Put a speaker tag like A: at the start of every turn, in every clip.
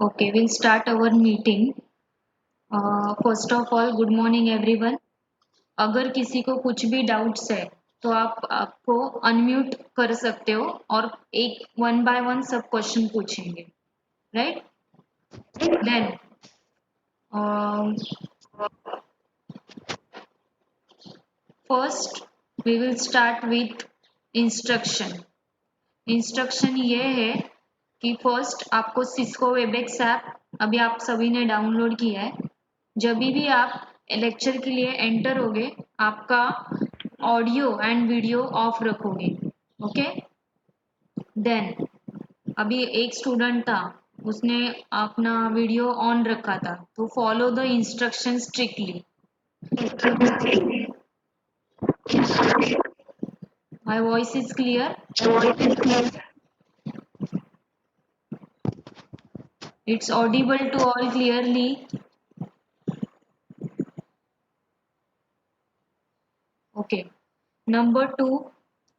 A: Okay, we'll start our meeting. First of all, good morning everyone. अगर किसी को कुछ भी डाउट्स है तो आप आपको अनम्यूट कर सकते हो और एक वन बाय वन सब क्वेश्चन पूछेंगे, right? Then first we will start with instruction. Instruction ये है कि फर्स्ट आपको सिस्को वेबएक्स ऐप अभी आप सभी ने डाउनलोड किया है. जब भी आप लेक्चर के लिए एंटर होगे आपका ऑडियो एंड वीडियो ऑफ रखोगे. ओके. देन अभी एक स्टूडेंट था, उसने अपना वीडियो ऑन रखा था, तो follow the instruction strictly. My voice is clear? It's audible to all clearly? Okay. Number 2,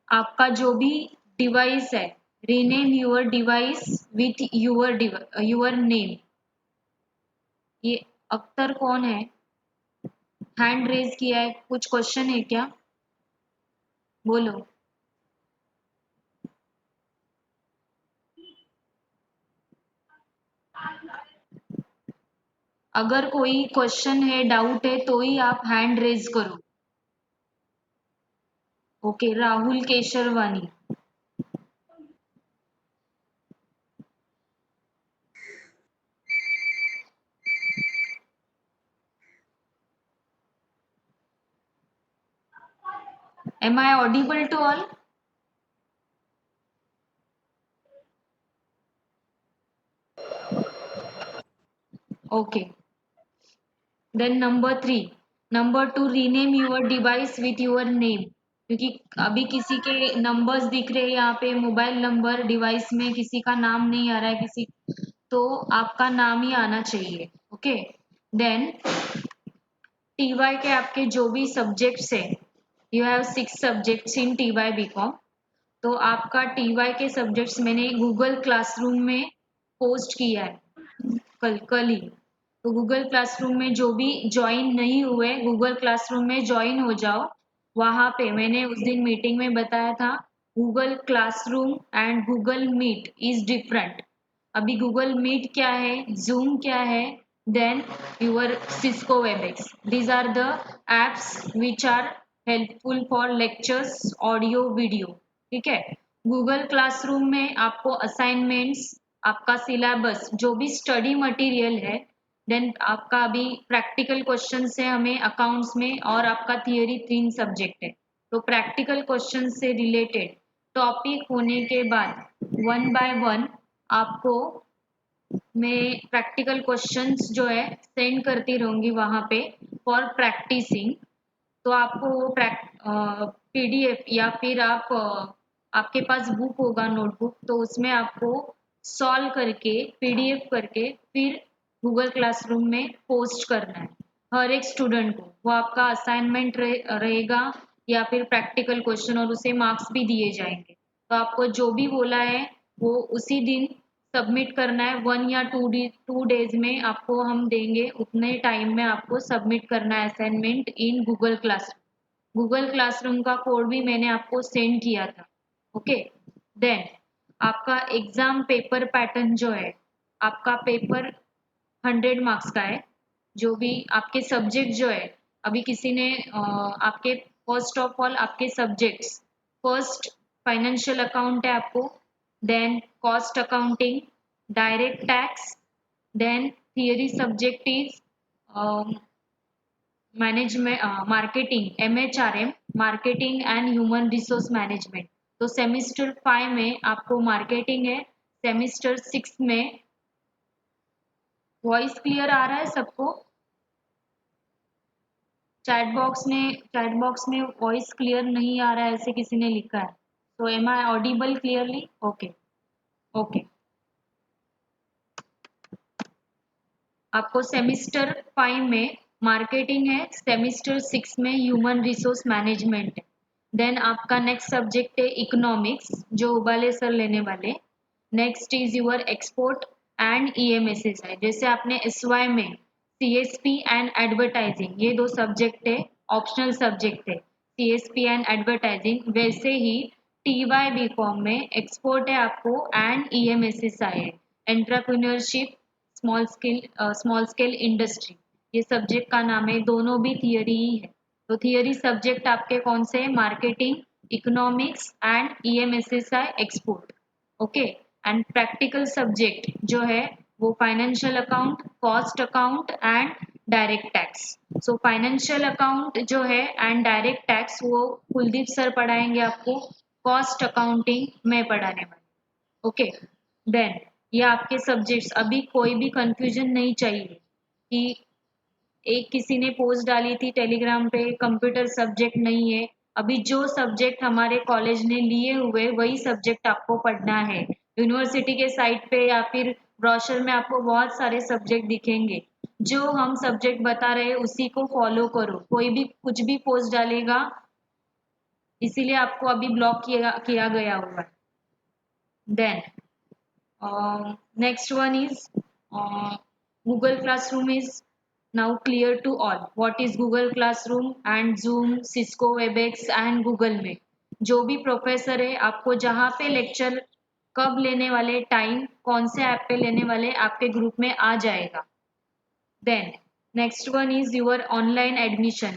A: आपका जो भी डिवाइस है, rename your device with your name. ये अख्तर कौन है? हैंड रेज किया है, कुछ क्वेश्चन है क्या? बोलो. अगर कोई क्वेश्चन है, डाउट है, तो ही आप हैंड रेज करो. Okay. Rahul Kesharwani. Am I audible to all? Okay. Then number 3, number 2, rename your device with your name. क्योंकि अभी किसी के नंबर्स दिख रहे हैं यहाँ पे, मोबाइल नंबर, डिवाइस में किसी का नाम नहीं आ रहा है, किसी, तो आपका नाम ही आना चाहिए. ओके. देन टीवाई के आपके जो भी सब्जेक्ट्स है, you have 6 subjects in TY BCom. तो आपका टीवाई के सब्जेक्ट्स मैंने गूगल क्लासरूम में पोस्ट किया है कल ही. तो गूगल क्लासरूम में जो भी ज्वाइन नहीं हुए, गूगल क्लासरूम में ज्वाइन हो जाओ. वहां पे मैंने उस दिन मीटिंग में बताया था, Google classroom and Google Meet is different. अभी गूगल मीट क्या है, जूम क्या है, then your Cisco Webex, these are the apps which are helpful for lectures, audio, video. ठीक है. गूगल क्लासरूम में आपको असाइनमेंट्स, आपका सिलेबस, जो भी स्टडी मटेरियल है, देन आपका अभी प्रैक्टिकल क्वेश्चन है हमें अकाउंट्स में, और आपका थियरी 3 सब्जेक्ट है. तो प्रैक्टिकल क्वेश्चन से रिलेटेड टॉपिक होने के बाद वन बाय वन आपको मैं प्रैक्टिकल क्वेश्चंस जो है सेंड करती रहूंगी वहां पे फॉर प्रैक्टिसिंग. तो आपको वो पीडीएफ या फिर आपके पास बुक होगा, नोटबुक, तो उसमें आपको सॉल्व करके पीडीएफ करके फिर गूगल क्लासरूम में पोस्ट करना है हर एक स्टूडेंट को. वो आपका असाइनमेंट रहेगा या फिर प्रैक्टिकल क्वेश्चन, और उसे मार्क्स भी दिए जाएंगे. तो आपको जो भी बोला है वो उसी दिन सबमिट करना है. 1 या 2 डेज में आपको हम देंगे, उतने टाइम में आपको सबमिट करना है assignment in Google classroom. Google classroom का कोड भी मैंने आपको सेंड किया था. ओके. देन आपका एग्जाम पेपर पैटर्न जो है, आपका पेपर 100 मार्क्स का है. जो भी आपके सब्जेक्ट जो है, अभी किसी ने आपके फर्स्ट ऑफ ऑल आपके सब्जेक्ट्स, फर्स्ट फाइनेंशियल अकाउंट है आपको, then cost accounting, direct tax, then theory subject is management, marketing, MHRM, marketing and human resource management. तो सेमिस्टर 5 में आपको मार्केटिंग है, सेमिस्टर 6 में. वॉइस क्लियर आ रहा है सबको? चैट बॉक्स में वॉइस क्लियर नहीं आ रहा है ऐसे किसी ने लिखा है. तो am I audible clearly? Okay. Okay. आपको सेमिस्टर 5 में मार्केटिंग है, सेमिस्टर 6 में ह्यूमन रिसोर्स मैनेजमेंट है. देन आपका नेक्स्ट सब्जेक्ट है इकोनॉमिक्स, जो उबाले सर लेने वाले. Next is your export, and EMSSI। जैसे आपने SY में CSP एंड एडवर्टाइजिंग, ये दो सब्जेक्ट है, ऑप्शनल सब्जेक्ट है, CSP एंड एडवर्टाइजिंग। वैसे ही TY BCom में एक्सपोर्ट है आपको एंड EMSSI है, एंटरप्रेन्योरशिप, स्मॉल स्केल इंडस्ट्री, ये सब्जेक्ट का नाम है। दोनों भी थियरी ही है। तो थियरी सब्जेक्ट आपके कौन से, marketing, economics and EMSSI export. Okay. And practical subject जो है वो financial account, cost account and direct tax. So financial account जो है एंड डायरेक्ट टैक्स वो कुलदीप सर पढ़ाएंगे आपको, कॉस्ट अकाउंटिंग मैं पढ़ाने वाली। ओके। देन ये आपके सब्जेक्ट्स। अभी कोई भी कंफ्यूजन नहीं चाहिए कि एक किसी ने पोस्ट डाली थी टेलीग्राम पे, कंप्यूटर सब्जेक्ट नहीं है। अभी जो सब्जेक्ट हमारे कॉलेज ने लिए हुए वही सब्जेक्ट आपको पढ़ना है। यूनिवर्सिटी के साइट पे या फिर ब्रोशर में आपको बहुत सारे सब्जेक्ट दिखेंगे। जो हम सब्जेक्ट बता रहे हैं उसी को फॉलो करो। कोई भी कुछ भी पोस्ट डालेगा, इसीलिए आपको अभी ब्लॉक किया गया हुआ है। Then next one is Google Classroom is now clear to all. What is Google Classroom and Zoom, Cisco, WebEx and Google Meet? जो भी प्रोफेसर है आपको जहाँ पे लेक्चर कब लेने वाले, टाइम कौन से ऐप पे लेने वाले, आपके ग्रुप में आ जाएगा। Then next one is your online admission.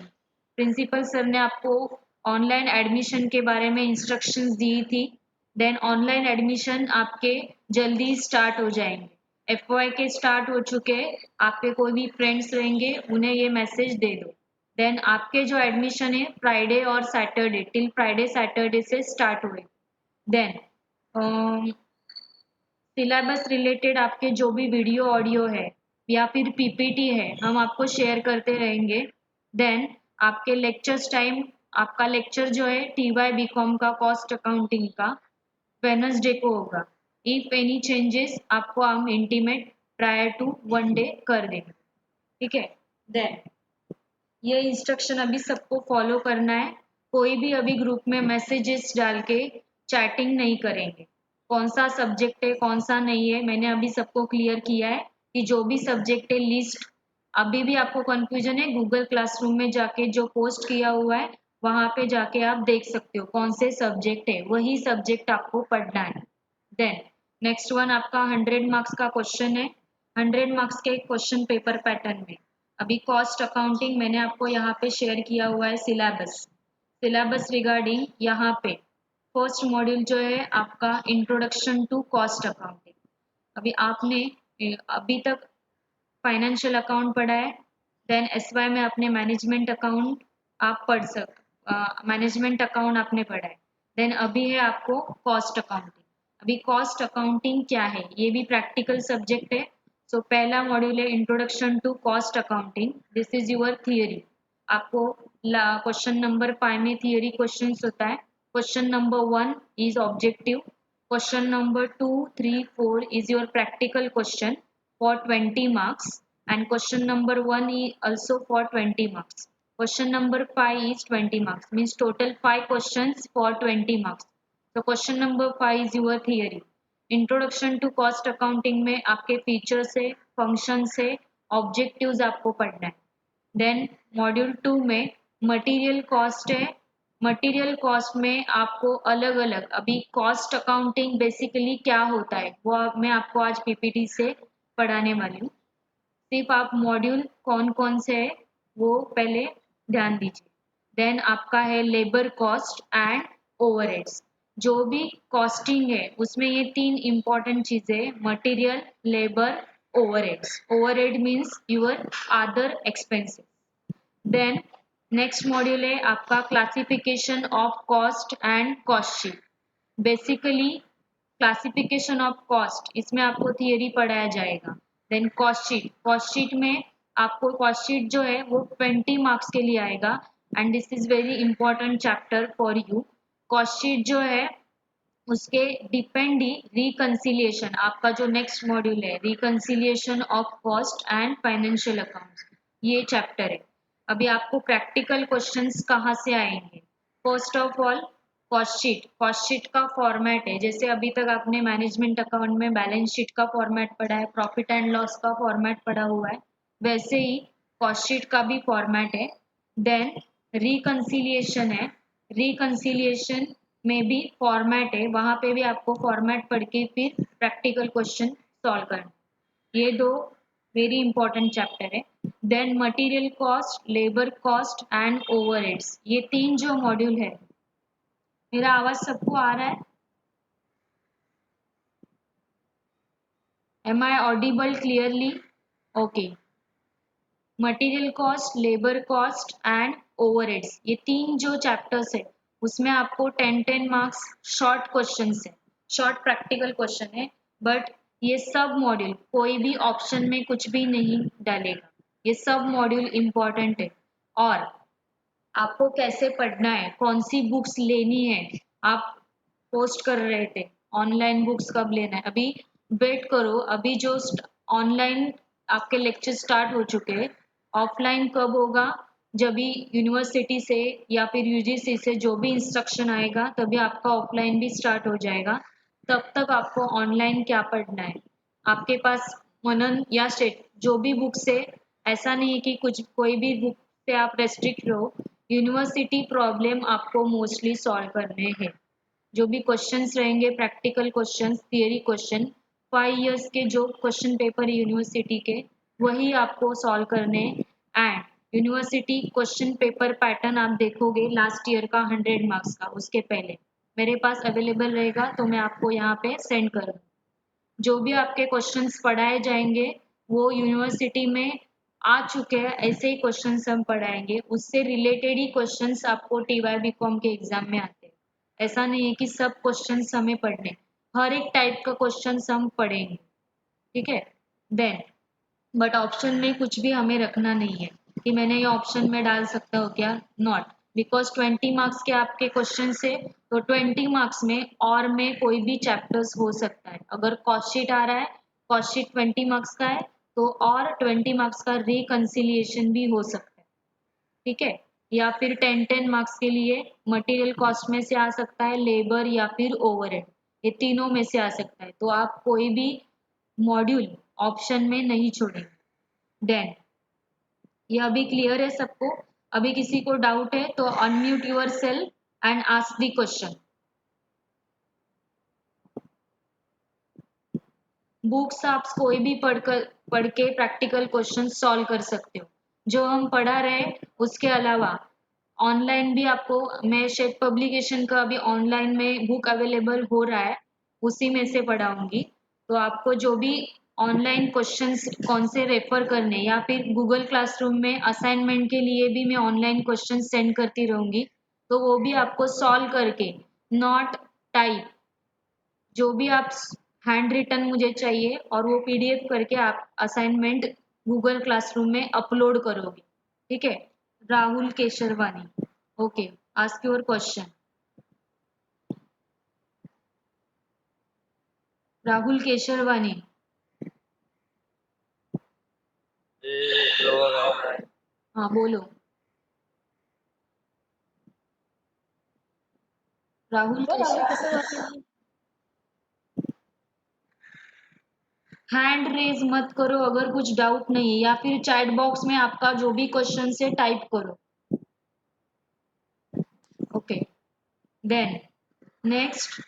A: Principal sir ने आपको ऑनलाइन एडमिशन के बारे में इंस्ट्रक्शंस दी थी। देन ऑनलाइन एडमिशन आपके जल्दी स्टार्ट हो जाएंगे। FY के स्टार्ट हो चुके, आपके कोई भी फ्रेंड्स रहेंगे उन्हें ये मैसेज दे दो। देन आपके जो एडमिशन है फ्राइडे और सैटरडे, टिल फ्राइडे सैटरडे से स्टार्ट हुए। देन सिलेबस रिलेटेड आपके जो भी वीडियो ऑडियो है या फिर PPT है हम आपको शेयर करते रहेंगे। देन आपके लेक्चर्स टाइम, आपका लेक्चर जो है TY BCom का कॉस्ट अकाउंटिंग का वेनसडे को होगा। इफ एनी चेंजेस आपको हम इंटीमेट प्रायर टू 1 डे कर देंगे। ठीक है। देन ये इंस्ट्रक्शन अभी सबको फॉलो करना है। कोई भी अभी ग्रुप में मैसेजेस डाल के चैटिंग नहीं करेंगे। कौन सा सब्जेक्ट है कौन सा नहीं है मैंने अभी सबको क्लियर किया है कि जो भी सब्जेक्ट है लिस्ट। अभी भी आपको कंफ्यूजन है, गूगल क्लासरूम में जाके जो पोस्ट किया हुआ है वहां पे जाके आप देख सकते हो कौन से सब्जेक्ट है, वही सब्जेक्ट आपको पढ़ना है। देन नेक्स्ट वन आपका 100 मार्क्स का क्वेश्चन है। 100 मार्क्स के क्वेश्चन पेपर पैटर्न में अभी कॉस्ट अकाउंटिंग मैंने आपको यहाँ पे शेयर किया हुआ है सिलेबस। सिलेबस रिगार्डिंग यहाँ पे फर्स्ट मॉड्यूल जो है आपका इंट्रोडक्शन टू कॉस्ट अकाउंटिंग। अभी आपने अभी तक फाइनेंशियल अकाउंट पढ़ा है। देन SY में आपने मैनेजमेंट अकाउंट आप पढ़ मैनेजमेंट अकाउंट आपने पढ़ा है। देन अभी है आपको कॉस्ट अकाउंटिंग। अभी कॉस्ट अकाउंटिंग क्या है ये भी प्रैक्टिकल सब्जेक्ट है। सो पहला मॉड्यूल है introduction to cost accounting, this is your theory. आपको क्वेश्चन नंबर 5 में थियरी क्वेश्चन होता है। Question number 1 is objective, question number 2, 3, 4 is your practical question for 20 marks, and question number 1 is also for 20 marks. Question number 5 is 20 marks, means total 5 questions for 20 marks. So question number 5 is your theory. Introduction to cost accounting में आपके features है, functions है, objectives आपको पढ़ना है। Then module 2 में material cost है। Material cost में आपको अलग अलग, अभी कॉस्ट अकाउंटिंग बेसिकली क्या होता है वो मैं आपको आज PPT से पढ़ाने वाली हूँ। सिर्फ आप मॉड्यूल कौन कौन से है वो पहले ध्यान दीजिए। देन आपका है लेबर कॉस्ट एंड ओवरहेड्स। जो भी कॉस्टिंग है उसमें ये 3 इंपॉर्टेंट चीजें, material, labour, overheads. Overhead means your other expenses. Then next module है आपका classification of cost and cost sheet. Basically classification of cost, इसमें आपको थियरी पढ़ाया जाएगा। Then cost sheet, cost sheet में आपको कॉस्ट शीट जो है वो 20 मार्क्स के लिए आएगा and this is very important chapter for you. Cost sheet जो है उसके डिपेंड ही रिकंसिलिएशन, आपका जो नेक्स्ट मॉड्यूल है reconciliation of cost and financial accounts, ये चैप्टर है। अभी आपको प्रैक्टिकल क्वेश्चंस कहाँ से आएंगे? First of all cost sheet का फॉर्मेट है, जैसे अभी तक आपने मैनेजमेंट अकाउंट में बैलेंस शीट का फॉर्मेट पढ़ा है, प्रॉफिट एंड लॉस का फॉर्मेट पढ़ा हुआ है, वैसे ही कॉस्ट शीट का भी फॉर्मेट है। देन रिकंसिलिएशन है, रिकंसिलिएशन में भी फॉर्मेट है, वहां पे भी आपको फॉर्मेट पढ़ के फिर प्रैक्टिकल क्वेश्चन सॉल्व करना। ये दो वेरी इंपॉर्टेंट चैप्टर है। Then material cost, labour cost and overheads, ये तीन जो मॉड्यूल है। मेरा आवाज सबको आ रहा है? Am I audible clearly? Okay. Material cost, labour cost and overheads, ये तीन जो चैप्टर्स है उसमें आपको 10-10 मार्क्स शॉर्ट क्वेश्चन है, शॉर्ट प्रैक्टिकल क्वेश्चन है। बट ये सब मॉड्यूल कोई भी ऑप्शन में कुछ भी नहीं डालेगा, ये सब मॉड्यूल इम्पॉर्टेंट है। और आपको कैसे पढ़ना है, कौन सी बुक्स लेनी है, आप पोस्ट कर रहे थे ऑनलाइन बुक्स कब लेना है, अभी वेट करो, अभी जो ऑनलाइन आपके लेक्चर स्टार्ट हो चुके हैं, ऑफलाइन कब होगा, जब भी यूनिवर्सिटी से या फिर यूजीसी से जो भी इंस्ट्रक्शन आएगा तभी आपका ऑफलाइन भी स्टार्ट हो जाएगा। तब तक आपको ऑनलाइन क्या पढ़ना है, आपके पास मनन या स्टेट जो भी बुक्स है, ऐसा नहीं है कि कुछ कोई भी बुक से आप रेस्ट्रिक्ट रहो, यूनिवर्सिटी प्रॉब्लम आपको मोस्टली सॉल्व करने हैं। जो भी क्वेश्चंस रहेंगे practical questions, theory question, 5 years के जो क्वेश्चन पेपर यूनिवर्सिटी के वही आपको सॉल्व करने। And university question paper pattern आप देखोगे लास्ट ईयर का 100 मार्क्स का, उसके पहले मेरे पास अवेलेबल रहेगा तो मैं आपको यहाँ पे सेंड करूँगा। जो भी आपके क्वेश्चंस पढ़ाए जाएंगे वो यूनिवर्सिटी में आ चुके हैं, ऐसे ही क्वेश्चंस हम पढ़ाएंगे, उससे रिलेटेड ही क्वेश्चंस आपको टीवाई बीकॉम के एग्जाम में आते हैं। ऐसा नहीं है कि सब क्वेश्चंस हमें पढ़ने, हर एक टाइप का क्वेश्चंस हम पढ़ेंगे, ठीक है। देन बट ऑप्शन में कुछ भी हमें रखना नहीं है कि मैंने ये ऑप्शन में डाल सकता हूँ क्या, नॉट, बिकॉज 20 मार्क्स के आपके क्वेश्चन से, तो 20 मार्क्स में और में कोई भी चैप्टर्स हो सकता है। अगर कॉस्ट शीट आ रहा है, कॉस्ट शीट 20 मार्क्स का है, तो और 20 मार्क्स का रिकंसिलिएशन भी हो सकता है, ठीक है। या फिर 10-10 मार्क्स के लिए मटेरियल कॉस्ट में से आ सकता है, लेबर या फिर ओवरहेड, ये तीनों में से आ सकता है, तो आप कोई भी मॉड्यूल ऑप्शन में नहीं छोड़ेंगे। देन ये अभी क्लियर है सबको? अभी किसी को डाउट है तो unmute your self and ask the question. Books आप कोई भी पढ़ के प्रैक्टिकल क्वेश्चन सॉल्व कर सकते हो, जो हम पढ़ा रहे उसके अलावा ऑनलाइन भी आपको, मैं शेड पब्लिकेशन का अभी ऑनलाइन में बुक अवेलेबल हो रहा है, उसी में से पढ़ाऊंगी। तो आपको जो भी ऑनलाइन क्वेश्चंस कौन से रेफर करने, या फिर गूगल क्लासरूम में असाइनमेंट के लिए भी मैं ऑनलाइन क्वेश्चन सेंड करती रहूंगी, तो वो भी आपको सॉल्व करके, नॉट टाइप, जो भी आप हैंड रिटन मुझे चाहिए और वो पीडीएफ करके आप असाइनमेंट गूगल क्लासरूम में अपलोड करोगे, ठीक है। Rahul Kesharwani, okay, ask your question. Rahul Kesharwani, हाँ बोलो। राहुल केशरवानी, हैंड रेज मत करो अगर कुछ डाउट नहीं है, या फिर चैट बॉक्स में आपका जो भी क्वेश्चन है टाइप करो, ओके। देन नेक्स्ट,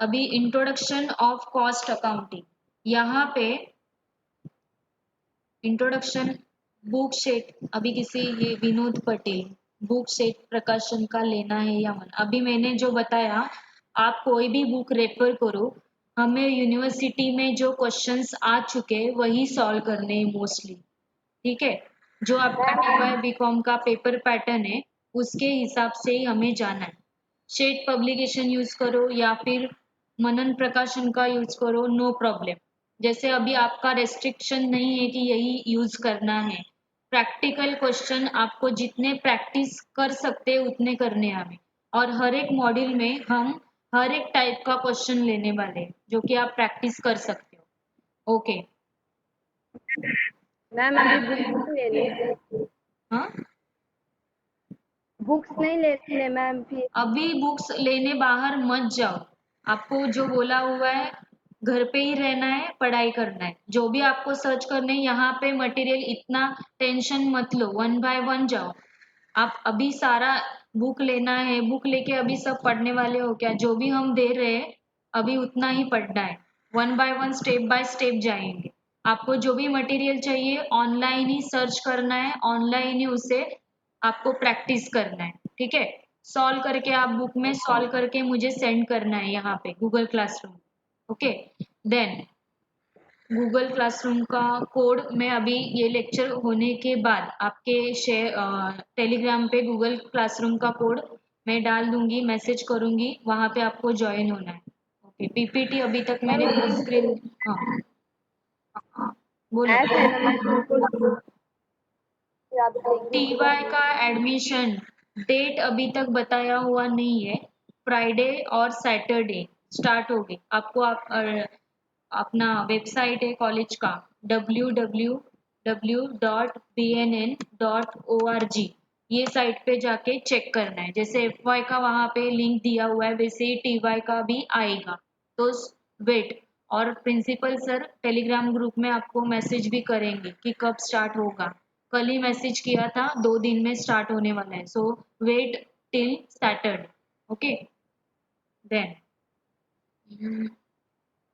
A: अभी इंट्रोडक्शन ऑफ कॉस्ट अकाउंटिंग, यहाँ पे इंट्रोडक्शन बुक शेट, अभी किसी ये विनोद पटेल बुक शेट प्रकाशन का लेना है या मन, अभी मैंने जो बताया आप कोई भी बुक रेफर करो, हमें यूनिवर्सिटी में जो क्वेश्चंस आ चुके हैं वही सॉल्व करने हैं मोस्टली, ठीक है। जो आपका टीवाई बीकॉम का पेपर पैटर्न है उसके हिसाब से ही हमें जाना है। शेट पब्लिकेशन यूज करो या फिर मनन प्रकाशन का यूज करो, नो प्रॉब्लम। जैसे अभी आपका रेस्ट्रिक्शन नहीं है कि यही यूज करना है, प्रैक्टिकल क्वेश्चन आपको जितने प्रैक्टिस कर सकते हैं उतने करने हैं हमें, और हर एक मॉड्यूल में हम हर एक टाइप का क्वेश्चन लेने वाले हैं जो कि आप प्रैक्टिस कर सकते हो, ओके।
B: मैम अभी बुक नहीं लेनी है।
A: हाँ,
B: बुक्स नहीं लेने मैम फिर?
A: अभी बुक्स लेने बाहर मत जाओ। आपको जो बोला हुआ है घर पे ही रहना है, पढ़ाई करना है। जो भी आपको सर्च करने यहाँ पे मटेरियल, इतना टेंशन मत लो, वन बाय वन जाओ। आप अभी सारा बुक लेना है, बुक लेके अभी सब पढ़ने वाले हो क्या? जो भी हम दे रहे हैं अभी उतना ही पढ़ना है। One by one, step by step जाएंगे। आपको जो भी मटेरियल चाहिए ऑनलाइन ही सर्च करना है, ऑनलाइन ही उसे आपको प्रैक्टिस करना है। ठीक है, सॉल्व करके आप बुक में सॉल्व करके मुझे सेंड करना है यहाँ पे Google classroom. Okay, then Google classroom का कोड मैं अभी ये लेक्चर होने के बाद आपके टेलीग्राम पे गूगल क्लासरूम का कोड मैं डाल दूंगी, मैसेज करूंगी, वहां पे आपको ज्वाइन होना है। ओके, पीपीटी अभी तक
B: मैम
A: मैंने फुल स्क्रीन। हाँ, बोलो।
B: ऐप है ना मैम, उनको आप देंगे तो।
A: टीवाई का एडमिशन डेट अभी तक बताया हुआ नहीं है। फ्राइडे और सैटरडे स्टार्ट होगी। आपको अपना वेबसाइट है कॉलेज का, www.bnn.org, ये साइट पे जाके चेक करना है। जैसे एफवाई का वहां पे लिंक दिया हुआ है वैसे ही टीवाई का भी आएगा। तो वेट, और प्रिंसिपल सर टेलीग्राम ग्रुप में आपको मैसेज भी करेंगे कि कब स्टार्ट होगा। कल ही मैसेज किया था, 2 दिन में स्टार्ट होने वाला है। So wait till Saturday. Okay, then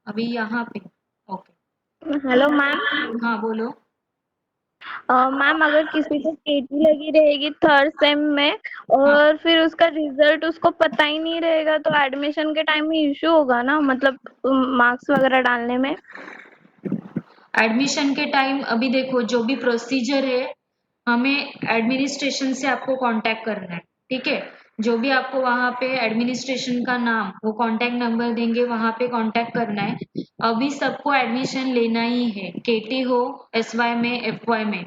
A: अभी यहाँ पे। Okay,
B: hello ma'am.
A: हाँ बोलो।
B: मैम अगर किसी को केटी लगी रहेगी थर्ड सेम में,
A: हाँ,
B: और फिर उसका रिजल्ट उसको पता ही नहीं रहेगा, तो एडमिशन के टाइम में इश्यू होगा ना, मतलब मार्क्स वगैरह डालने में?
A: एडमिशन के टाइम अभी देखो जो भी प्रोसीजर है, हमें एडमिनिस्ट्रेशन से आपको कांटेक्ट करना है। ठीक है, जो भी आपको वहाँ पे एडमिनिस्ट्रेशन का नाम, वो कांटेक्ट नंबर देंगे, वहाँ पे कांटेक्ट करना है। अभी सबको एडमिशन लेना ही है, केटी हो, एसवाई में, एफवाई में।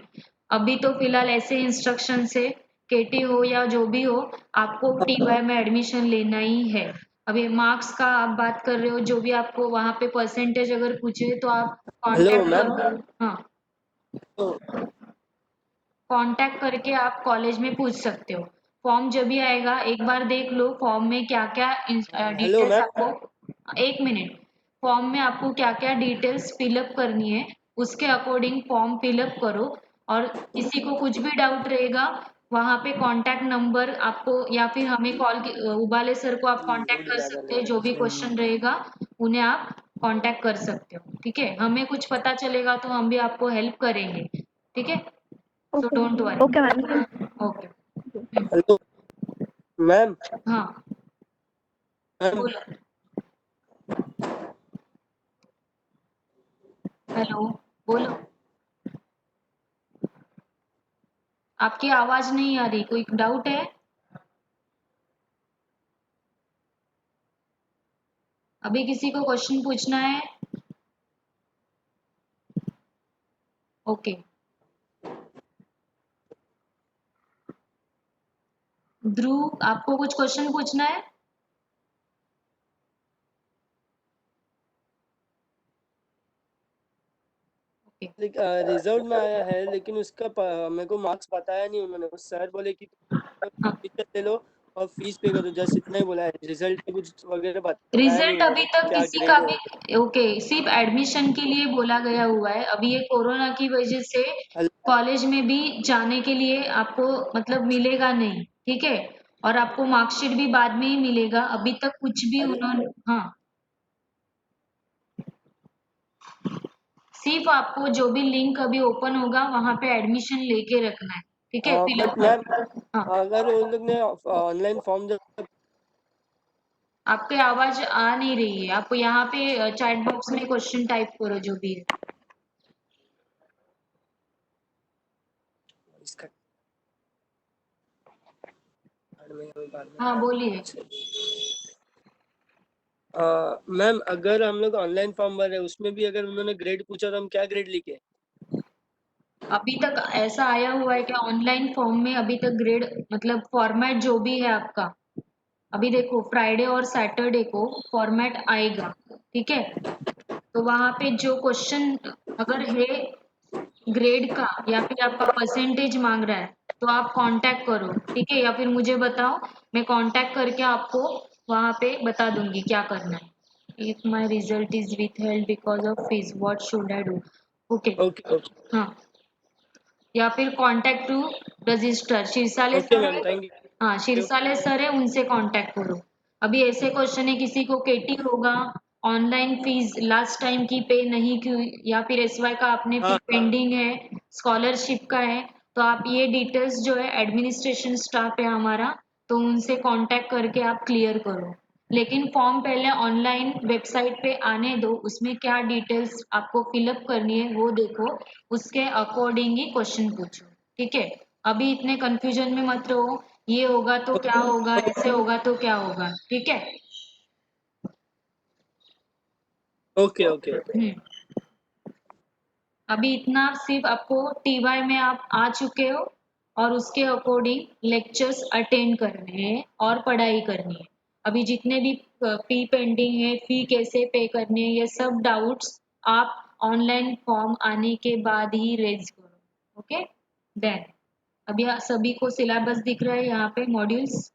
A: अभी तो फिलहाल ऐसे इंस्ट्रक्शन है, केटी हो या जो भी हो, आपको टीवाई में एडमिशन लेना ही है। अभी मार्क्स का आप बात कर रहे हो, जो भी आपको वहाँ पे परसेंटेज अगर पूछे तो आप
C: हेलो
A: कांटेक्ट
C: मैम।
A: करो। हाँ,
C: तो
A: कांटेक्ट करके आप कॉलेज में पूछ सकते हो। फॉर्म जब भी आएगा एक बार देख लो, फॉर्म में क्या क्या
C: हेलो
A: डिटेल्स
C: मैम।
A: आपको। एक मिनट, फॉर्म में आपको क्या क्या डिटेल्स फिलअप करनी है, उसके अकॉर्डिंग फॉर्म फिलअप करो। और किसी को कुछ भी डाउट रहेगा, वहाँ पे कांटेक्ट नंबर आपको, या फिर हमें उबाले सर को आप कांटेक्ट
C: लोड
A: कर
C: ज्यादा
A: सकते
C: ले
A: हैं।
C: रहा है
A: जो भी
C: इसलिए
A: क्वेश्चन रहेगा उन्हें आप कांटेक्ट कर सकते हो। ठीक है, हमें कुछ पता चलेगा तो हम भी आपको हेल्प करेंगे। ठीक है, so
B: okay
A: don't
B: okay ma'am.
A: Worry. Okay.
C: Hello ma'am.
A: हाँ,
C: मैम
A: बोलो। हेलो, बोलो। आपकी आवाज नहीं आ रही, कोई डाउट है? अभी किसी को क्वेश्चन पूछना है? ओके, ध्रुव आपको कुछ क्वेश्चन पूछना है? ओके।
C: रिजल्ट में आया है लेकिन उसका मेरे को मार्क्स बताया नहीं उन्होंने। उस सर बोले कि
A: हाँ,
C: टीचर ले लो और फीस पे करो, जस्ट इतना ही बोला है। रिजल्ट का कुछ वगैरह बताया नहीं
A: रिजल्ट अभी
C: उन्होंने कि
A: तक
C: क्या
A: किसी का
C: ग्रेड
A: भी।
C: होगा।
A: ओके, सिर्फ एडमिशन के लिए बोला गया हुआ है। अभी ये कोरोना की वजह से
C: हेलो
A: कॉलेज में भी जाने के लिए आपको मतलब मिलेगा नहीं। ठीक है, और आपको मार्कशीट भी बाद में ही मिलेगा। अभी तक कुछ भी
C: अरे
A: उन्होंने। हाँ, सिर्फ आपको जो भी लिंक अभी ओपन होगा वहां पे एडमिशन लेके रखना है। ठीक है,
C: बट
A: फिलअप
C: मैम,
A: कर। हाँ,
C: अगर उन लोग ने ऑनलाइन फॉर्म जब
A: आपकी आवाज आ नहीं रही है। आप यहाँ पे चैट बॉक्स में क्वेश्चन टाइप करो जो भी है।
C: इसका बाद में
A: हाँ, बोलिए।
C: मैम, अगर हम लोग ऑनलाइन फॉर्म भर रहे हैं उसमें भी अगर उन्होंने ग्रेड पूछा तो हम क्या ग्रेड लिखे?
A: अभी तक ऐसा आया हुआ है कि ऑनलाइन फॉर्म में अभी तक ग्रेड, मतलब फॉर्मेट जो भी है आपका, अभी देखो फ्राइडे और सैटरडे को फॉर्मेट आएगा। ठीक है, तो वहां पे जो क्वेश्चन अगर है ग्रेड का या फिर आपका परसेंटेज मांग रहा है, तो आप कांटेक्ट करो, ठीक है, या फिर मुझे बताओ, मैं कांटेक्ट करके आपको वहां पे बता दूंगी क्या करना है। If my result is withheld because of fees what should I do. Okay,
C: okay okay
A: हाँ, या फिर कांटेक्ट टू रजिस्टर शीर्षाले
C: ओके
A: सर
C: मैम,
A: है।
C: थैंक
A: हाँ,
C: यू।
A: शीर्षाले सर है, उनसे कांटेक्ट करो। अभी ऐसे क्वेश्चन है, किसी को केटी होगा, ऑनलाइन फीस लास्ट टाइम की पे नहीं की, या फिर एसवाई का आपने फी
C: हाँ हाँ
A: पेंडिंग है, स्कॉलरशिप का है, तो आप ये डिटेल्स जो है एडमिनिस्ट्रेशन स्टाफ है हमारा, तो उनसे कांटेक्ट करके आप क्लियर करो। लेकिन फॉर्म पहले ऑनलाइन वेबसाइट पे आने दो, उसमें क्या डिटेल्स आपको फिलअप करनी है वो देखो, उसके अकॉर्डिंग ही क्वेश्चन पूछो, ठीक है। अभी इतने कंफ्यूजन में मत रहो, ये होगा तो क्या होगा, ऐसे होगा तो क्या होगा, ठीक है।
C: Okay okay okay.
A: अभी इतना सिर्फ आपको टीवाई में आप आ चुके हो, और उसके अकॉर्डिंग लेक्चर्स अटेंड करने हैं और पढ़ाई करनी है। अभी जितने भी फी पेंडिंग है, फी कैसे पे करनी है, ये सब डाउट्स आप ऑनलाइन फॉर्म आने के बाद ही रेज करो, ओके। देन अभी सभी को सिलेबस दिख रहा है यहाँ पे, modules.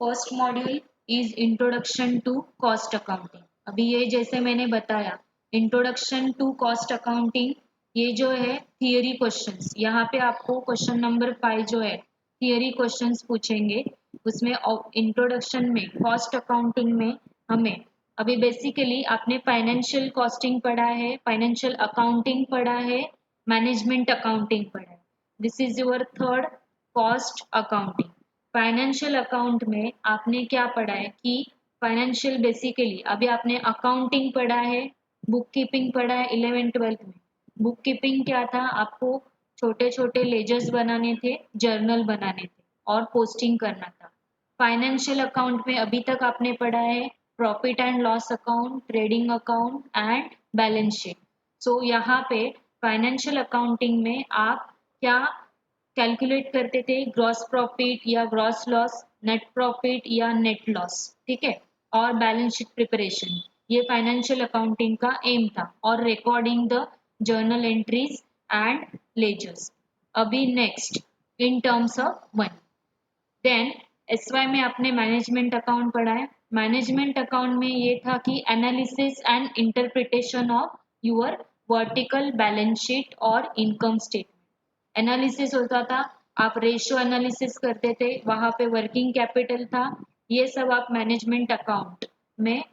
A: First module is introduction to cost accounting. अभी ये जैसे मैंने बताया, इंट्रोडक्शन टू कॉस्ट अकाउंटिंग, ये जो है थियरी क्वेश्चंस, यहाँ पे आपको क्वेश्चन नंबर 5 जो है थियरी क्वेश्चंस पूछेंगे। उसमें इंट्रोडक्शन में कॉस्ट अकाउंटिंग में हमें, अभी बेसिकली आपने फाइनेंशियल कॉस्टिंग पढ़ा है, फाइनेंशियल अकाउंटिंग पढ़ा है, मैनेजमेंट अकाउंटिंग पढ़ा है। This is your third cost accounting. Financial account में आपने क्या पढ़ा है कि फाइनेंशियल बेसिकली अभी आपने अकाउंटिंग पढ़ा है, बुक कीपिंग पढ़ा है 11th-12th में। बुक कीपिंग क्या था, आपको छोटे छोटे लेजर्स बनाने थे, जर्नल बनाने थे और पोस्टिंग करना था। फाइनेंशियल अकाउंट में अभी तक आपने पढ़ा है profit and loss account, trading account and balance sheet. So यहाँ पे फाइनेंशियल अकाउंटिंग में आप क्या कैलकुलेट करते थे, ग्रॉस प्रॉफिट या ग्रॉस लॉस, नेट प्रॉफिट या नेट लॉस, ठीक है, और बैलेंस शीट प्रिपरेशन, ये फाइनेंशियल अकाउंटिंग का एम था, और recording the journal entries and ledgers. अभी next in terms of money, then SY में आपने मैनेजमेंट अकाउंट पढ़ा है। मैनेजमेंट अकाउंट में ये था कि analysis and interpretation of your vertical balance sheet और इनकम स्टेटमेंट। एनालिसिस होता था, आप रेशियो एनालिसिस करते थे, वहां पे वर्किंग कैपिटल था, ये सब आप मैनेजमेंट अकाउंट में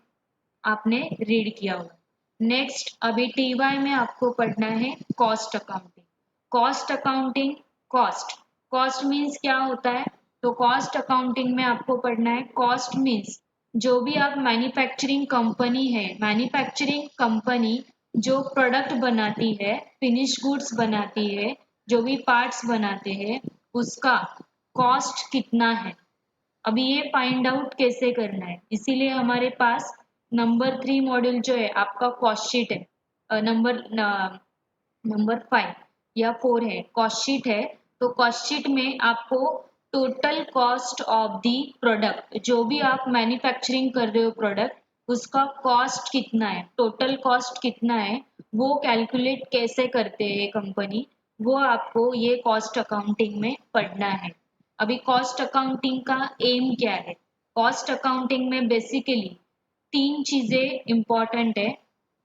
A: आपने रीड किया होगा। नेक्स्ट अभी टीवाई में आपको पढ़ना है cost accounting. Cost accounting, cost, cost means क्या होता है, तो कॉस्ट अकाउंटिंग में आपको पढ़ना है, कॉस्ट मीन्स जो भी आप मैन्युफैक्चरिंग कंपनी है, मैन्युफैक्चरिंग कंपनी जो प्रोडक्ट बनाती है, फिनिश गुड्स बनाती है, जो भी पार्ट्स बनाते हैं, उसका कॉस्ट कितना है। अभी ये फाइंड आउट कैसे करना है, इसीलिए हमारे पास नंबर 3 मॉड्यूल जो है आपका कॉस्ट शीट है, नंबर 5 या 4 है, कॉस्ट शीट है। तो कॉस्ट शीट में आपको total cost of the product, जो भी आप मैन्युफैक्चरिंग कर रहे हो प्रोडक्ट, उसका कॉस्ट कितना है, टोटल कॉस्ट कितना है, वो कैलकुलेट कैसे करते हैं कंपनी, वो आपको ये कॉस्ट अकाउंटिंग में पढ़ना है। अभी कॉस्ट अकाउंटिंग का एम क्या है, कॉस्ट अकाउंटिंग में बेसिकली 3 चीजें इंपॉर्टेंट है।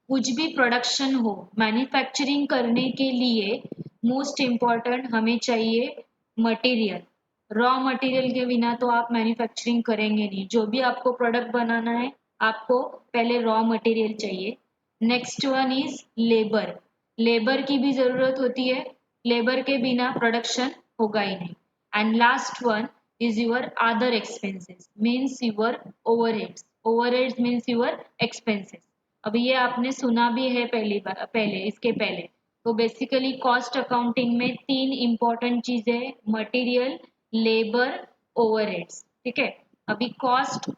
A: कुछ भी प्रोडक्शन हो, मैन्युफैक्चरिंग करने के लिए मोस्ट इम्पॉर्टेंट हमें चाहिए मटेरियल। रॉ मटेरियल के बिना तो आप मैन्युफैक्चरिंग करेंगे नहीं, जो भी आपको प्रोडक्ट बनाना है आपको पहले रॉ मटेरियल चाहिए। Next one is labour, labour की भी ज़रूरत होती है, लेबर के बिना प्रोडक्शन होगा ही नहीं। And last one is your other expenses, means your overheads, overheads means your expenses। अभी ये आपने सुना भी है पहली बार, पहले इसके पहले। तो बेसिकली कॉस्ट अकाउंटिंग में 3 इंपॉर्टेंट चीजें हैं, मटेरियल, लेबर, ओवरहेड्स, ठीक है। अभी कॉस्ट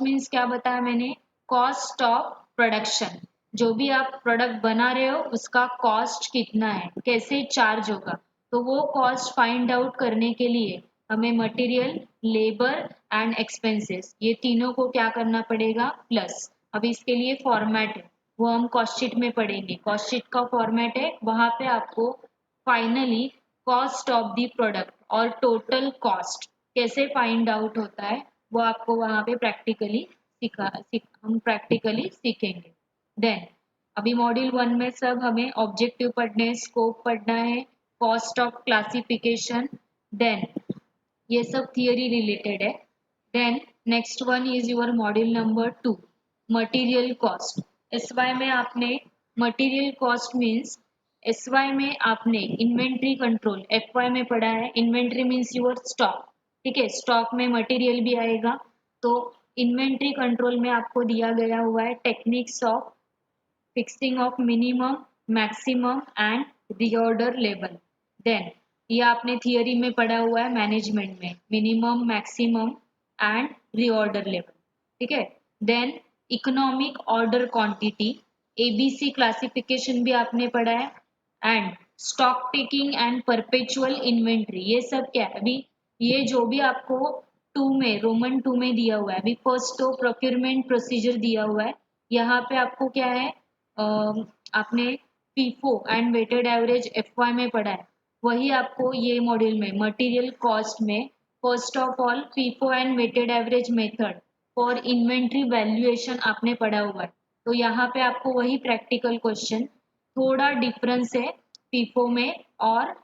A: मीन्स क्या बताया मैंने, कॉस्ट ऑफ प्रोडक्शन, जो भी आप प्रोडक्ट बना रहे हो उसका कॉस्ट कितना है, कैसे चार्ज होगा, तो वो कॉस्ट फाइंड आउट करने के लिए हमें मटेरियल, लेबर एंड एक्सपेंसेस, ये तीनों को क्या करना पड़ेगा, प्लस। अभी इसके लिए फॉर्मेट है, वो हम कॉस्ट शीट में पढ़ेंगे। कॉस्ट शीट का फॉर्मेट है, वहाँ पे आपको finally cost of the product और टोटल कॉस्ट कैसे फाइंड आउट होता है वो आपको वहाँ पे हम प्रैक्टिकली सीखेंगे। देन अभी मॉड्यूल 1 में सब हमें ऑब्जेक्टिव पढ़ने, स्कोप पढ़ना है, कॉस्ट ऑफ क्लासिफिकेशन, देन ये सब थियरी रिलेटेड है। Then next one is your module number 2 material cost. SY में आपने मटेरियल कॉस्ट मीन्स एसवाई में आपने इन्वेंट्री कंट्रोल, एफवाई में पढ़ा है इन्वेंट्री मीन्स योर स्टॉक, ठीक है, स्टॉक में मटेरियल भी आएगा। तो इन्वेंट्री कंट्रोल में आपको दिया गया हुआ है techniques of fixing of minimum, maximum and reorder level. Then ये आपने थियरी में पढ़ा हुआ है मैनेजमेंट में, minimum, maximum and reorder level, ठीक है। Then economic order quantity, ABC classification भी आपने पढ़ा है, and stock taking and perpetual inventory. ये सब क्या है, अभी ये जो भी आपको 2 में, रोमन 2 में दिया हुआ है, अभी फर्स्ट तो प्रोक्योरमेंट प्रोसीजर दिया हुआ है, यहाँ पे आपको क्या है, आपने FIFO and weighted average FY में पढ़ा है, वही आपको ये मॉड्यूल में मटेरियल कॉस्ट में first of all FIFO and weighted average method for inventory valuation आपने पढ़ा हुआ है। तो यहाँ पे आपको वही प्रैक्टिकल क्वेश्चन, थोड़ा डिफरेंस है फीफो में और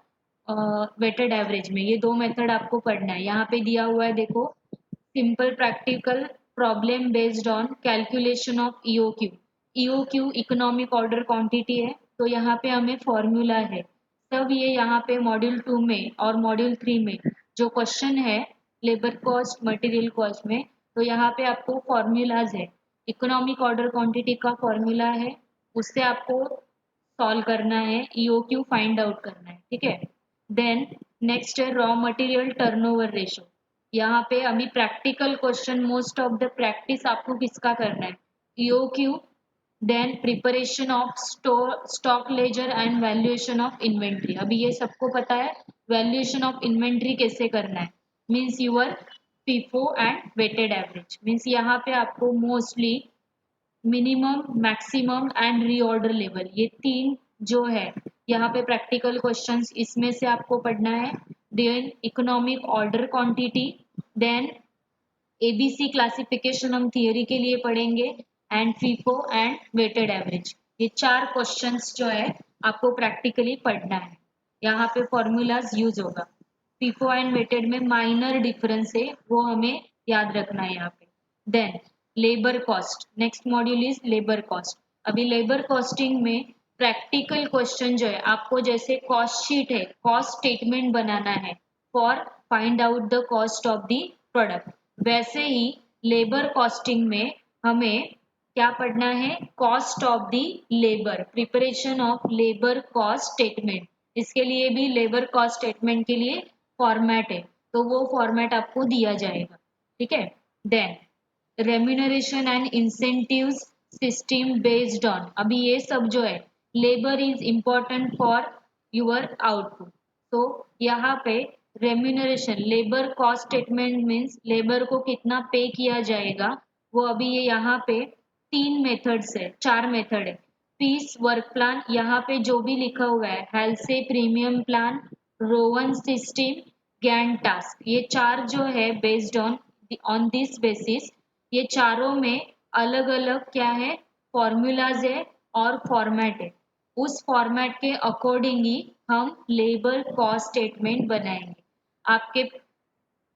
A: वेटेड एवरेज में, ये दो मेथड आपको पढ़ना है। यहाँ पे दिया हुआ है देखो, simple practical problem based on calculation of EOQ. EOQ economic order quantity है, तो यहाँ पे हमें फॉर्मूला है सब, ये यहाँ पे मॉड्यूल 2 में और मॉड्यूल 3 में जो क्वेश्चन है लेबर कॉस्ट मटेरियल कॉस्ट में, तो यहाँ पे आपको फॉर्मूलाज है, इकोनॉमिक ऑर्डर क्वांटिटी का फॉर्मूला है, उससे आपको सॉल्व करना है, ईओक्यू फाइंड आउट करना है, ठीक है। देन नेक्स्ट है रॉ मटेरियल टर्नओवर रेशो। यहाँ पे अभी practical question, most of the practice आपको किसका करना है, EOQ, then preparation of stock ledger and valuation of inventory. अभी ये सबको पता है वैल्यूएशन ऑफ इन्वेंट्री कैसे करना है, means your FIFO and weighted average, means यहाँ पे आपको mostly minimum, maximum and reorder level, ये तीन जो है यहाँ पे प्रैक्टिकल क्वेश्चंस, इसमें से आपको पढ़ना है। Then economic order quantity, then ABC classification हम थियरी के लिए पढ़ेंगे, and FIFO and weighted average, ये चार क्वेश्चंस जो है आपको प्रैक्टिकली पढ़ना है। यहाँ पे फॉर्मूलाज यूज होगा, फीफो एंड वेटेड में माइनर डिफरेंस है वो हमें याद रखना है यहाँ पे। Then labour cost, next module is labour cost. अभी लेबर कॉस्टिंग में प्रैक्टिकल क्वेश्चन जो है आपको, जैसे कॉस्ट शीट है, कॉस्ट स्टेटमेंट बनाना है for find out the cost of the product, वैसे ही लेबर कॉस्टिंग में हमें क्या पढ़ना है, cost of the labour, preparation of labour cost statement. इसके लिए भी लेबर कॉस्ट स्टेटमेंट के लिए फॉर्मेट है, तो वो फॉर्मेट आपको दिया जाएगा, ठीक है। Then remuneration and incentives system based on, अभी ये सब जो है labour is important for your output, तो यहाँ पे remuneration, labour cost statement means labour को कितना पे किया जाएगा, वो अभी ये यहाँ पे तीन मेथड्स है, चार मेथड है। पीस वर्क प्लान, यहाँ पे जो भी लिखा हुआ है, हेल्थ से premium plan, Rowan system, Gantt task, ये चार जो है बेस्ड ऑन दिस बेसिस, ये चारों में अलग अलग क्या है, फॉर्मूलाज है और फॉर्मेट है, उस फॉर्मेट के अकॉर्डिंग ही हम लेबर कॉस्ट स्टेटमेंट बनाएंगे। आपके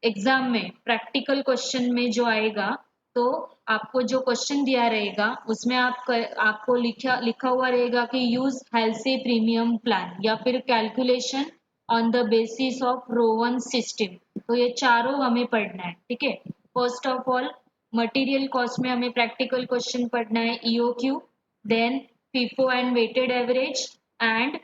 A: एग्जाम में प्रैक्टिकल क्वेश्चन में जो आएगा, तो आपको जो क्वेश्चन दिया रहेगा उसमें आपको लिखा हुआ रहेगा कि यूज हेल्सी प्रीमियम प्लान या फिर calculation on the basis of Rowan system, तो ये चारों हमें पढ़ना है, ठीक है। First of all material cost में हमें प्रैक्टिकल क्वेश्चन पढ़ना है, EOQ, then FIFO and weighted average and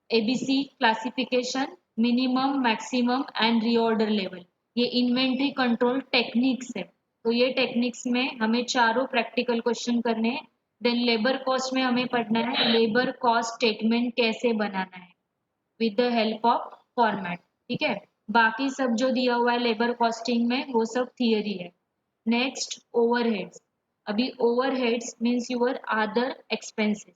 A: ABC classification, minimum, maximum and reorder level, ये इन्वेंट्री कंट्रोल टेक्निक्स है, तो ये टेक्निक्स में हमें चारों प्रैक्टिकल क्वेश्चन करने हैं। देन लेबर कॉस्ट में हमें पढ़ना है लेबर कॉस्ट स्टेटमेंट कैसे बनाना है with the help of format, ठीक है। बाकी सब जो दिया हुआ है लेबर कॉस्टिंग में वो सब थियरी है। नेक्स्ट ओवरहेड्स, अभी overheads means your other expenses.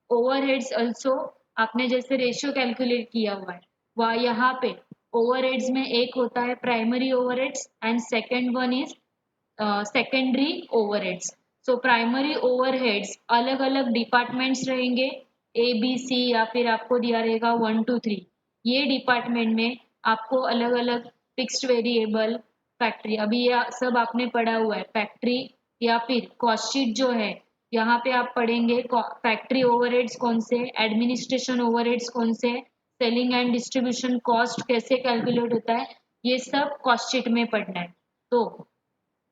A: Overheads also आपने जैसे रेशियो कैलकुलेट किया हुआ है, वह यहाँ पे ओवरहेड्स में एक होता है primary overheads and second one is secondary overheads. So primary overheads अलग अलग डिपार्टमेंट्स रहेंगे, ए बी सी, या फिर आपको दिया रहेगा 1 2 3। ये डिपार्टमेंट में आपको अलग अलग फिक्स्ड वेरिएबल, फैक्ट्री, अभी ये सब आपने पढ़ा हुआ है फैक्ट्री, या फिर कॉस्ट शीट जो है यहाँ पे आप पढ़ेंगे फैक्ट्री ओवरहेड्स कौन से, एडमिनिस्ट्रेशन ओवरहेड्स कौन से, सेलिंग एंड डिस्ट्रीब्यूशन कॉस्ट कैसे कैलकुलेट होता है, ये सब कॉस्ट शीट में पढ़ना है। तो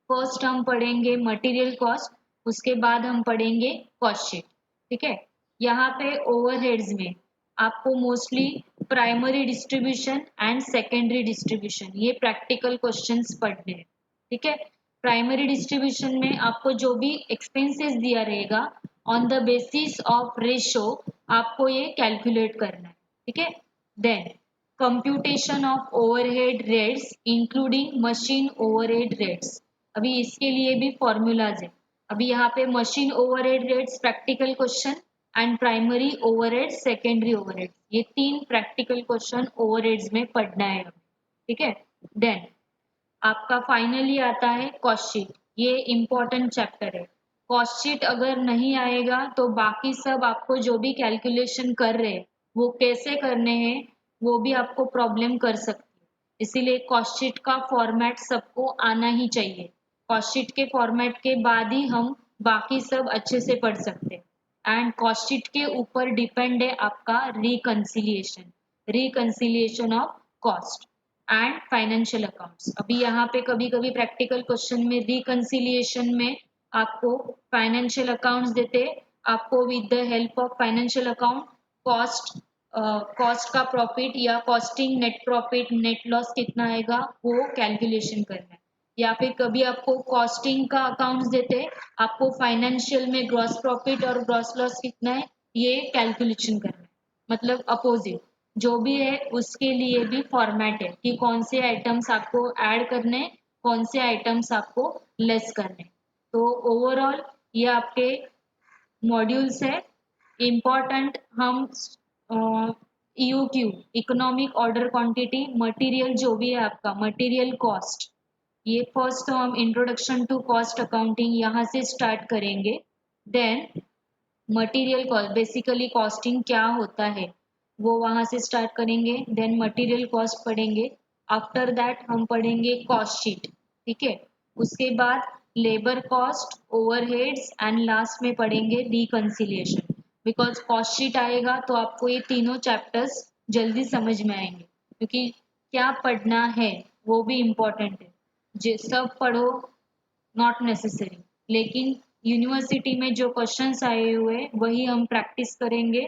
A: फर्स्ट हम पढ़ेंगे मटेरियल कॉस्ट, उसके बाद हम पढ़ेंगे कॉस्ट शीट। ठीक है, यहाँ पे ओवरहेड्स में आपको mostly primary distribution and secondary distribution ये प्रैक्टिकल क्वेश्चंस पढ़ने हैं। ठीक है, प्राइमरी डिस्ट्रीब्यूशन में आपको जो भी एक्सपेंसेस दिया रहेगा on the basis of ratio आपको ये कैलकुलेट करना है। ठीक है, then computation of overhead rates including machine overhead rates, अभी इसके लिए भी फॉर्मूलाज है। अभी यहाँ पे machine overhead rates practical question and primary overhead secondary overhead, ये तीन प्रैक्टिकल क्वेश्चन ओवरहेड्स में पढ़ना है हमें। ठीक है, देन आपका फाइनली आता है कॉस्ट शीट, ये इम्पोर्टेंट चैप्टर है। कॉस्ट शीट अगर नहीं आएगा तो बाकी सब आपको जो भी कैलकुलेशन कर रहे हैं वो कैसे करने हैं वो भी आपको प्रॉब्लम कर सकती है। इसीलिए कॉस्ट शीट का फॉर्मेट सबको आना ही चाहिए। कॉस्ट शीट के फॉर्मेट के बाद ही हम बाकी सब अच्छे से पढ़ सकते हैं। एंड कॉस्ट शीट के ऊपर डिपेंड है आपका reconciliation, reconciliation of cost and financial accounts. अभी यहाँ पे कभी कभी प्रैक्टिकल क्वेश्चन में रिकंसिलिएशन में आपको फाइनेंशियल अकाउंट्स देते, आपको with the help of financial account cost, cost का प्रॉफिट या costing net profit net loss कितना आएगा वो कैलकुलेशन करना है। या फिर कभी आपको कॉस्टिंग का अकाउंट्स देते, आपको फाइनेंशियल में ग्रॉस प्रॉफिट और ग्रॉस लॉस कितना है ये कैलकुलेशन करना है। मतलब अपोजिट जो भी है उसके लिए भी फॉर्मेट है कि कौन से आइटम्स आपको ऐड करने, कौन से आइटम्स आपको लेस करने। तो ओवरऑल ये आपके मॉड्यूल्स है इम्पॉर्टेंट। हम ईयूक्यू इकोनॉमिक ऑर्डर क्वांटिटी मटेरियल जो भी है आपका मटेरियल कॉस्ट, ये फर्स्ट तो हम इंट्रोडक्शन टू कॉस्ट अकाउंटिंग यहाँ से स्टार्ट करेंगे। Then material cost, basically costing क्या होता है वो वहाँ से स्टार्ट करेंगे। देन मटेरियल कॉस्ट पढ़ेंगे, आफ्टर दैट हम पढ़ेंगे कॉस्ट शीट। ठीक है, उसके बाद labour cost, overheads and last में पढ़ेंगे रिकंसिलिएशन। बिकॉज कॉस्ट शीट आएगा तो आपको ये तीनों चैप्टर्स जल्दी समझ में आएंगे, क्योंकि क्या पढ़ना है वो भी इम्पोर्टेंट है। सब पढ़ो नॉट नेसेसरी, लेकिन यूनिवर्सिटी में जो क्वेश्चंस आए हुए वही हम प्रैक्टिस करेंगे।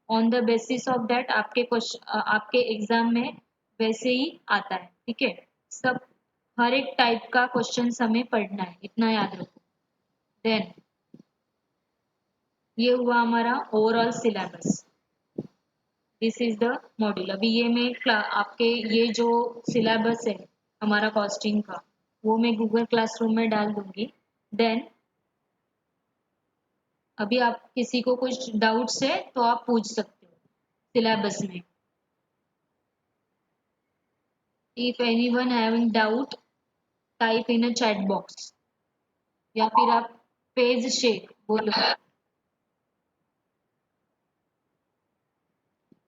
A: On the basis of that आपके क्वेश्चन आपके एग्जाम में वैसे ही आता है। ठीक है, सब हर एक टाइप का क्वेश्चन हमें पढ़ना है, इतना याद रखो। देन ये हुआ हमारा overall syllabus, this is the module. अभी ये मैं आपके ये जो सिलेबस है हमारा कॉस्टिंग का वो मैं गूगल क्लासरूम में डाल दूंगी। देन अभी आप किसी को कुछ डाउट्स है तो आप पूछ सकते हो सिलेबस में। If anyone having doubt type in a chat box, या फिर आप पेज शेक बोलो,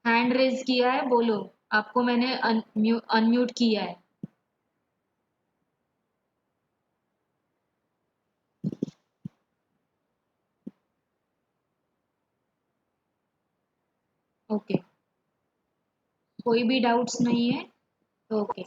A: हैंड रेज किया है बोलो, आपको मैंने अनम्यूट किया है। ओके, कोई भी डाउट्स नहीं है तो okay.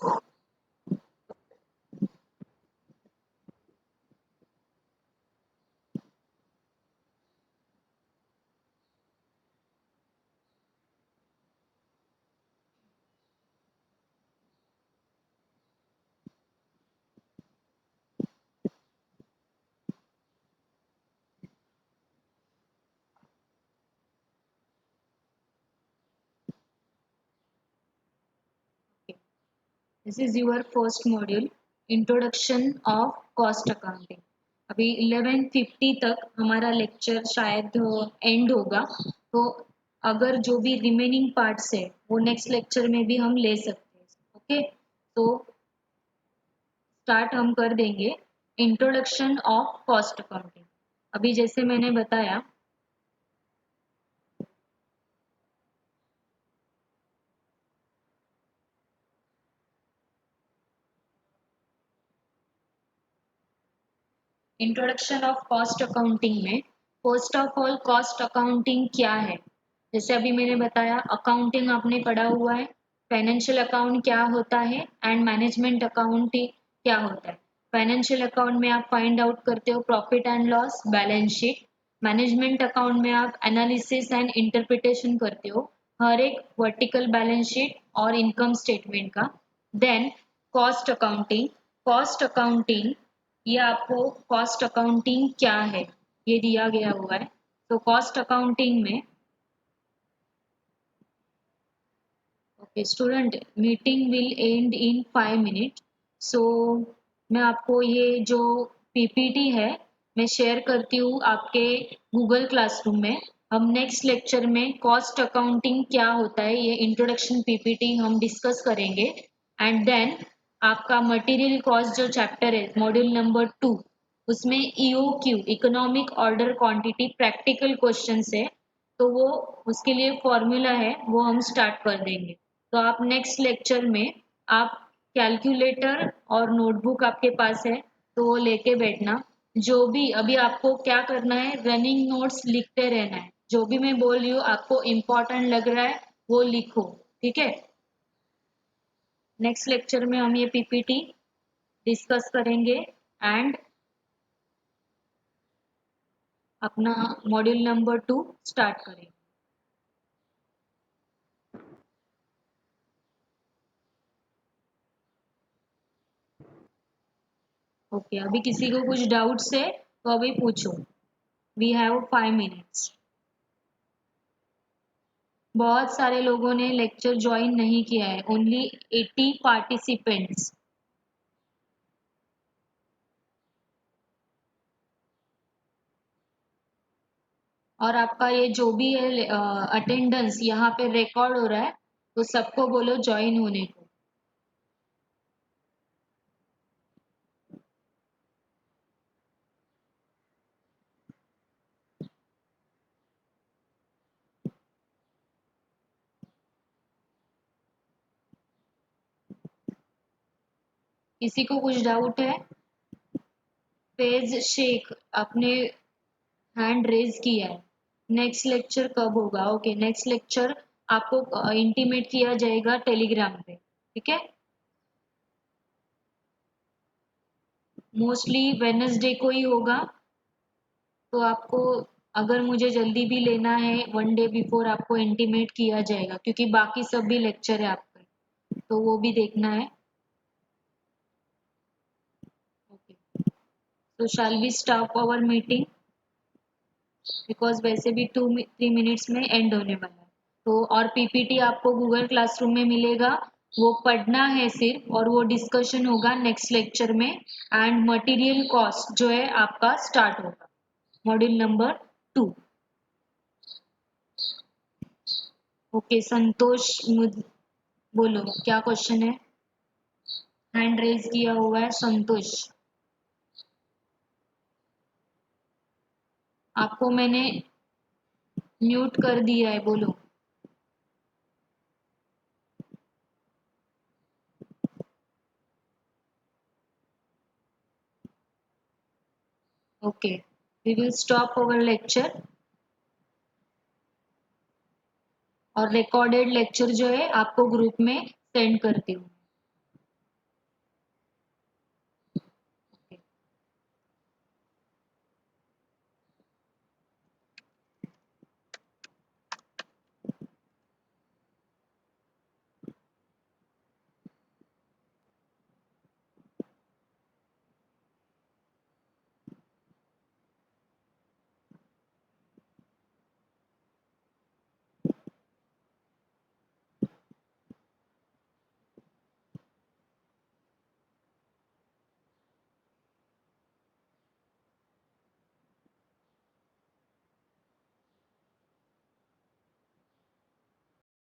A: This is your first module, Introduction of Cost Accounting. अभी 11:50 तक हमारा लेक्चर शायद एंड होगा, तो अगर जो भी रिमेनिंग पार्ट्स है वो नेक्स्ट लेक्चर में भी हम ले सकते हैं। ओके, तो स्टार्ट हम कर देंगे। Introduction of cost accounting. अभी जैसे मैंने बताया, इंट्रोडक्शन ऑफ कॉस्ट अकाउंटिंग में first of all cost accounting क्या है, जैसे अभी मैंने बताया अकाउंटिंग आपने पढ़ा हुआ है, फाइनेंशियल अकाउंट क्या होता है एंड मैनेजमेंट अकाउंट क्या होता है। फाइनेंशियल अकाउंट में आप फाइंड आउट करते हो profit and loss, balance sheet. Management account में आप एनालिसिस एंड इंटरप्रिटेशन करते हो हर एक वर्टिकल बैलेंस शीट और इनकम स्टेटमेंट का। Then cost accounting. Cost accounting, ये आपको कॉस्ट अकाउंटिंग क्या है ये दिया गया हुआ है। तो कॉस्ट अकाउंटिंग में, okay student, meeting will end in 5 minute. So मैं आपको ये जो पीपीटी है मैं शेयर करती हूँ आपके गूगल क्लासरूम में। हम नेक्स्ट लेक्चर में कॉस्ट अकाउंटिंग क्या होता है ये इंट्रोडक्शन पीपीटी हम डिस्कस करेंगे। एंड देन आपका मटेरियल कॉस्ट जो चैप्टर है मॉड्यूल नंबर 2, उसमें EOQ economic order quantity practical question है, तो वो उसके लिए फॉर्मूला है वो हम स्टार्ट कर देंगे। तो आप नेक्स्ट लेक्चर में आप कैलकुलेटर और नोटबुक आपके पास है तो वो लेके बैठना। जो भी अभी आपको क्या करना है, रनिंग नोट्स लिखते रहना है, जो भी मैं बोल रही हूँ आपको इम्पोर्टेंट लग रहा है वो लिखो, ठीक है। नेक्स्ट लेक्चर में हम ये पीपीटी डिस्कस करेंगे एंड अपना मॉड्यूल नंबर 2 स्टार्ट करेंगे। ओके, अभी किसी को कुछ डाउट्स है तो अभी पूछो। We have 5 minutes. बहुत सारे लोगों ने लेक्चर ज्वाइन नहीं किया है, ओनली 80 पार्टिसिपेंट्स। और आपका ये जो भी है अटेंडेंस यहाँ पे रिकॉर्ड हो रहा है, तो सबको बोलो ज्वाइन होने को। किसी को कुछ डाउट है? पेज शेख, आपने हैंड रेज किया है। नेक्स्ट लेक्चर कब होगा? ओके, नेक्स्ट लेक्चर आपको इंटीमेट किया जाएगा टेलीग्राम पे, ठीक है। मोस्टली वेडनेसडे को ही होगा, तो आपको अगर मुझे जल्दी भी लेना है 1 डे बिफोर आपको इंटीमेट किया जाएगा, क्योंकि बाकी सब भी लेक्चर है आपका तो वो भी देखना है। ओके, तो shall we stop our meeting, because वैसे भी 2-3 मिनट्स में एंड होने वाला है। तो और पीपीटी आपको गूगल क्लासरूम में मिलेगा, वो पढ़ना है सिर्फ, और वो डिस्कशन होगा नेक्स्ट लेक्चर में। एंड मटेरियल कॉस्ट जो है आपका स्टार्ट होगा मॉड्यूल नंबर 2। ओके संतोष, बोलो क्या क्वेश्चन है? हैंड रेज किया हुआ है संतोष। आपको मैंने म्यूट कर दिया है, बोलो। Okay, we will stop our lecture, और रिकॉर्डेड लेक्चर जो है आपको ग्रुप में सेंड करती हूँ।